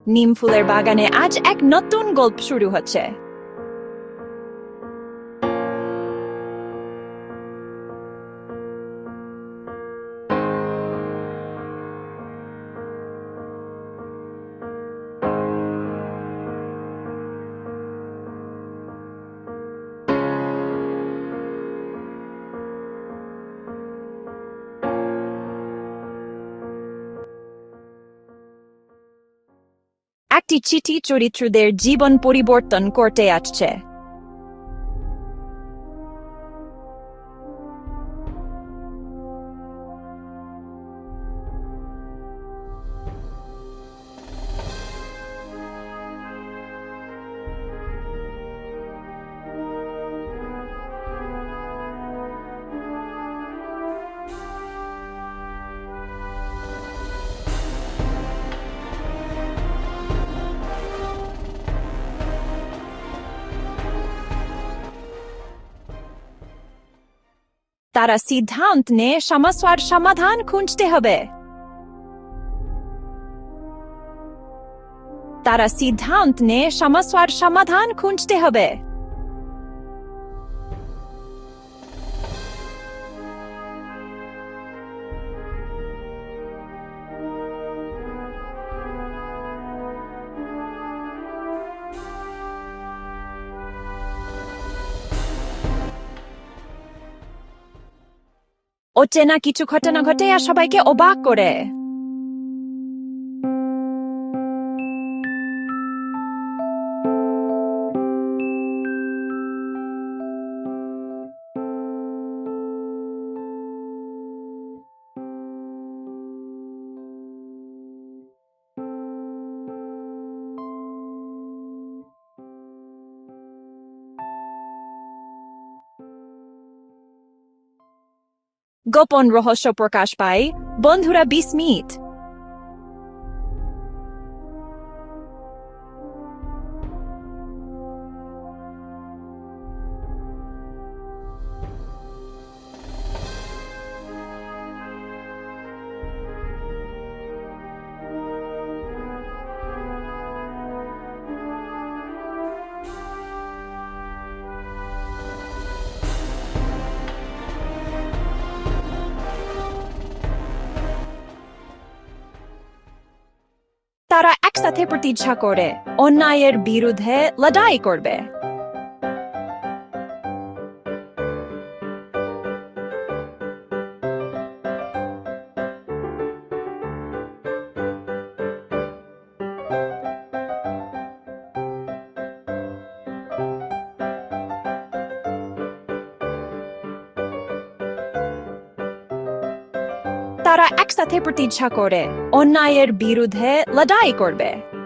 নিম ফুলের বাগানে আজ এক নতুন গল্প শুরু হচ্ছে। একটি চিঠি চরিত্রদের জীবন পরিবর্তন করতে আসছে। তারা সিদ্ধান্ত নিয়ে সমস্যার সমাধান খুঁজতে হবে। তারা সিদ্ধান্ত নিয়ে সমস্যার সমাধান খুঁজতে হবে। অচেনা কিছু ঘটনা ঘটে আর সবাইকে অবাক করে। গোপন রহস্য প্রকাশ পায়, বন্ধুরা বিস্মিত। তারা একসাথে প্রতিজ্ঞা করে অন্যায়ের বিরুদ্ধে লড়াই করবে। তারা একসাথে প্রতিজ্ঞা করে অন্যায়ের বিরুদ্ধে লড়াই করবে।